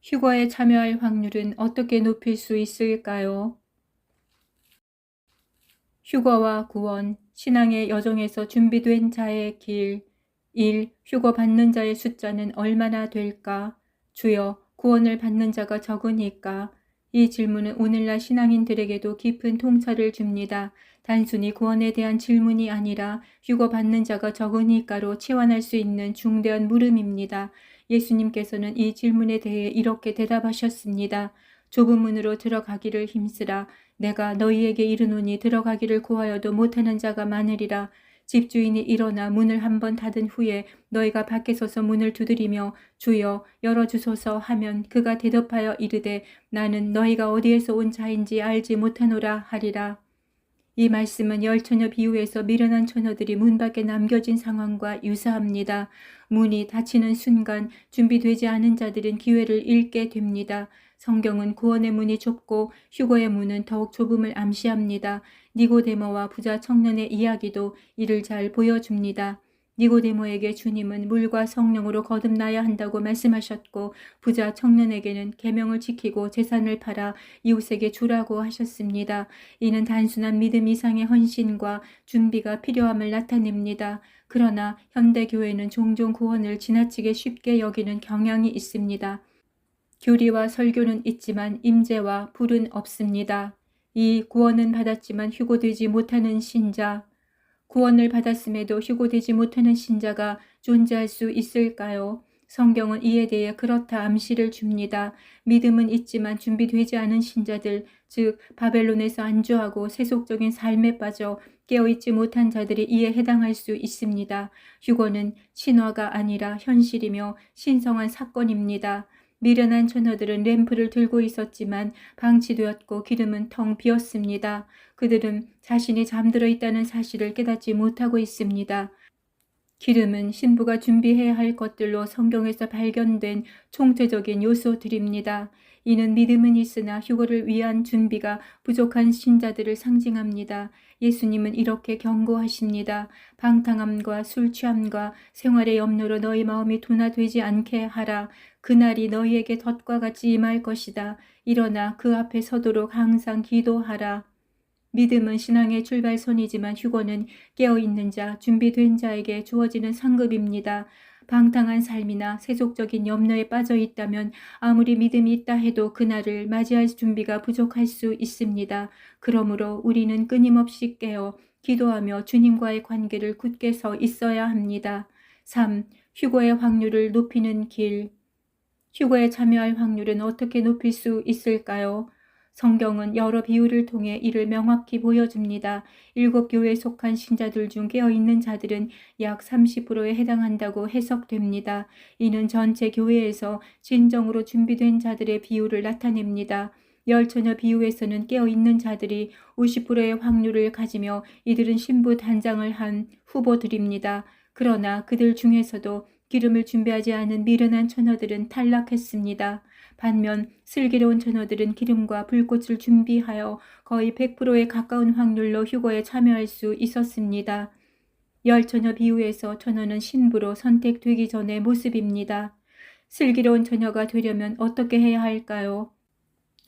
휴거에 참여할 확률은 어떻게 높일 수 있을까요? 휴거와 구원, 신앙의 여정에서 준비된 자의 길. 1. 휴거 받는 자의 숫자는 얼마나 될까? 주여, 구원을 받는 자가 적으니까? 이 질문은 오늘날 신앙인들에게도 깊은 통찰을 줍니다. 단순히 구원에 대한 질문이 아니라 휴거 받는 자가 적으니까로 치환할 수 있는 중대한 물음입니다. 예수님께서는 이 질문에 대해 이렇게 대답하셨습니다. 좁은 문으로 들어가기를 힘쓰라. 내가 너희에게 이르노니 들어가기를 구하여도 못하는 자가 많으리라. 집주인이 일어나 문을 한번 닫은 후에 너희가 밖에 서서 문을 두드리며 주여 열어주소서 하면 그가 대답하여 이르되 나는 너희가 어디에서 온 자인지 알지 못하노라 하리라. 이 말씀은 열처녀 비유에서 미련한 처녀들이 문 밖에 남겨진 상황과 유사합니다. 문이 닫히는 순간 준비되지 않은 자들은 기회를 잃게 됩니다. 성경은 구원의 문이 좁고 휴거의 문은 더욱 좁음을 암시합니다. 니고데모와 부자 청년의 이야기도 이를 잘 보여줍니다. 니고데모에게 주님은 물과 성령으로 거듭나야 한다고 말씀하셨고 부자 청년에게는 계명을 지키고 재산을 팔아 이웃에게 주라고 하셨습니다. 이는 단순한 믿음 이상의 헌신과 준비가 필요함을 나타냅니다. 그러나 현대교회는 종종 구원을 지나치게 쉽게 여기는 경향이 있습니다. 교리와 설교는 있지만 임재와 불은 없습니다. 이 구원은 받았지만 휴고되지 못하는 신자. 구원을 받았음에도 휴고되지 못하는 신자가 존재할 수 있을까요? 성경은 이에 대해 그렇다 암시를 줍니다. 믿음은 있지만 준비되지 않은 신자들, 즉 바벨론에서 안주하고 세속적인 삶에 빠져 깨어있지 못한 자들이 이에 해당할 수 있습니다. 휴거는 신화가 아니라 현실이며 신성한 사건입니다. 미련한 처녀들은 램프를 들고 있었지만 방치되었고 기름은 텅 비었습니다. 그들은 자신이 잠들어 있다는 사실을 깨닫지 못하고 있습니다. 기름은 신부가 준비해야 할 것들로 성경에서 발견된 총체적인 요소들입니다. 이는 믿음은 있으나 휴거를 위한 준비가 부족한 신자들을 상징합니다. 예수님은 이렇게 경고하십니다. 방탕함과 술 취함과 생활의 염려로 너희 마음이 둔화되지 않게 하라. 그날이 너희에게 덫과 같이 임할 것이다. 일어나 그 앞에 서도록 항상 기도하라. 믿음은 신앙의 출발선이지만 휴거는 깨어있는 자, 준비된 자에게 주어지는 상급입니다. 방탕한 삶이나 세속적인 염려에 빠져 있다면 아무리 믿음이 있다 해도 그날을 맞이할 준비가 부족할 수 있습니다. 그러므로 우리는 끊임없이 깨어 기도하며 주님과의 관계를 굳게 서 있어야 합니다. 3. 휴거의 확률을 높이는 길. 휴거에 참여할 확률은 어떻게 높일 수 있을까요? 성경은 여러 비유를 통해 이를 명확히 보여줍니다. 7교회에 속한 신자들 중 깨어있는 자들은 약 30%에 해당한다고 해석됩니다. 이는 전체 교회에서 진정으로 준비된 자들의 비율을 나타냅니다. 열처녀 비유에서는 깨어있는 자들이 50%의 확률을 가지며 이들은 신부 단장을 한 후보들입니다. 그러나 그들 중에서도 기름을 준비하지 않은 미련한 처녀들은 탈락했습니다. 반면 슬기로운 처녀들은 기름과 불꽃을 준비하여 거의 100%에 가까운 확률로 휴거에 참여할 수 있었습니다. 열처녀 비유에서 처녀는 신부로 선택되기 전의 모습입니다. 슬기로운 처녀가 되려면 어떻게 해야 할까요?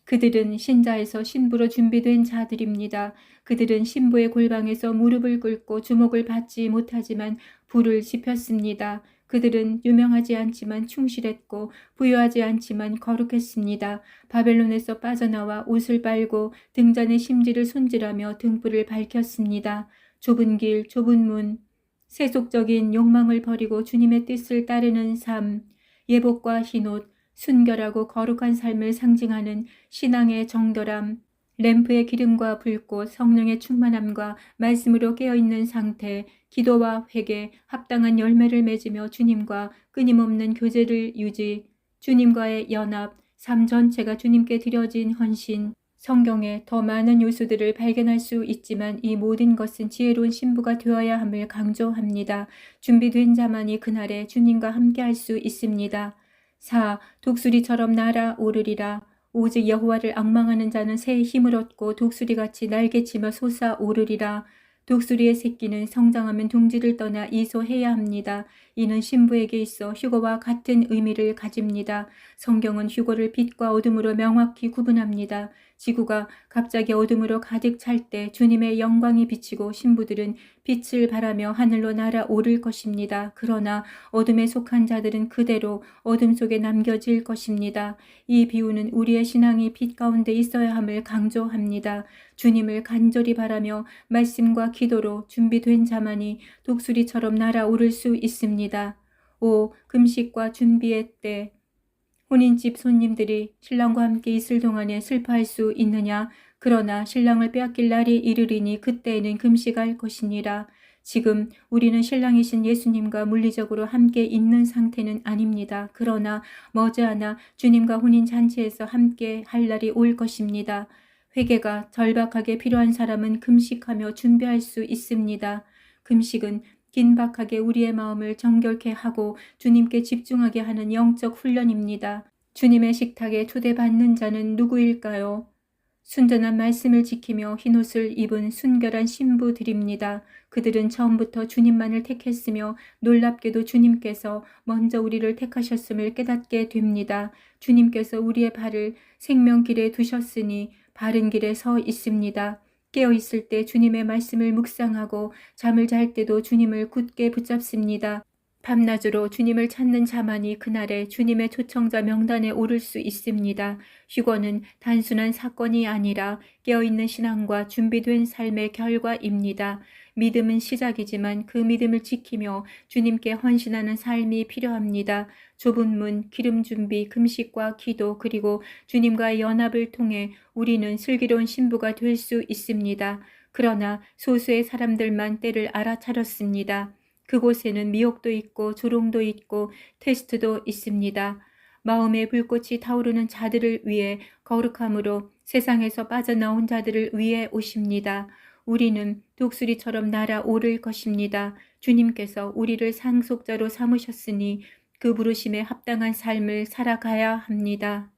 그들은 신자에서 신부로 준비된 자들입니다. 그들은 신부의 골방에서 무릎을 꿇고 주목을 받지 못하지만 불을 지폈습니다. 그들은 유명하지 않지만 충실했고 부유하지 않지만 거룩했습니다. 바벨론에서 빠져나와 옷을 빨고 등잔의 심지를 손질하며 등불을 밝혔습니다. 좁은 길, 좁은 문, 세속적인 욕망을 버리고 주님의 뜻을 따르는 삶, 예복과 흰옷, 순결하고 거룩한 삶을 상징하는 신앙의 정결함, 램프의 기름과 불꽃, 성령의 충만함과 말씀으로 깨어있는 상태, 기도와 회개, 합당한 열매를 맺으며 주님과 끊임없는 교제를 유지, 주님과의 연합, 삶 전체가 주님께 드려진 헌신, 성경에 더 많은 요소들을 발견할 수 있지만 이 모든 것은 지혜로운 신부가 되어야 함을 강조합니다. 준비된 자만이 그날에 주님과 함께할 수 있습니다. 4. 독수리처럼 날아오르리라. 오직 여호와를 앙망하는 자는 새의 힘을 얻고 독수리같이 날개치며 솟아오르리라. 독수리의 새끼는 성장하면 둥지를 떠나 이소해야 합니다. 이는 신부에게 있어 휴거와 같은 의미를 가집니다. 성경은 휴거를 빛과 어둠으로 명확히 구분합니다. 지구가 갑자기 어둠으로 가득 찰 때 주님의 영광이 비치고 신부들은 빛을 발하며 하늘로 날아오를 것입니다. 그러나 어둠에 속한 자들은 그대로 어둠 속에 남겨질 것입니다. 이 비유는 우리의 신앙이 빛 가운데 있어야 함을 강조합니다. 주님을 간절히 바라며 말씀과 기도로 준비된 자만이 독수리처럼 날아오를 수 있습니다. 오, 금식과 준비의 때 혼인집 손님들이 신랑과 함께 있을 동안에 슬퍼할 수 있느냐? 그러나 신랑을 빼앗길 날이 이르리니 그때에는 금식할 것이니라. 지금 우리는 신랑이신 예수님과 물리적으로 함께 있는 상태는 아닙니다. 그러나 머지않아 주님과 혼인 잔치에서 함께 할 날이 올 것입니다. 회개가 절박하게 필요한 사람은 금식하며 준비할 수 있습니다. 금식은 긴박하게 우리의 마음을 정결케 하고 주님께 집중하게 하는 영적 훈련입니다. 주님의 식탁에 초대받는 자는 누구일까요? 순전한 말씀을 지키며 흰옷을 입은 순결한 신부들입니다. 그들은 처음부터 주님만을 택했으며 놀랍게도 주님께서 먼저 우리를 택하셨음을 깨닫게 됩니다. 주님께서 우리의 발을 생명길에 두셨으니 바른 길에 서 있습니다. 깨어있을 때 주님의 말씀을 묵상하고 잠을 잘 때도 주님을 굳게 붙잡습니다. 밤낮으로 주님을 찾는 자만이 그날에 주님의 초청자 명단에 오를 수 있습니다. 휴거는 단순한 사건이 아니라 깨어있는 신앙과 준비된 삶의 결과입니다. 믿음은 시작이지만 그 믿음을 지키며 주님께 헌신하는 삶이 필요합니다. 좁은 문, 기름 준비, 금식과 기도, 그리고 주님과의 연합을 통해 우리는 슬기로운 신부가 될 수 있습니다. 그러나 소수의 사람들만 때를 알아차렸습니다. 그곳에는 미혹도 있고 조롱도 있고 테스트도 있습니다. 마음의 불꽃이 타오르는 자들을 위해 거룩함으로 세상에서 빠져나온 자들을 위해 오십니다. 우리는 독수리처럼 날아오를 것입니다. 주님께서 우리를 상속자로 삼으셨으니 그 부르심에 합당한 삶을 살아가야 합니다.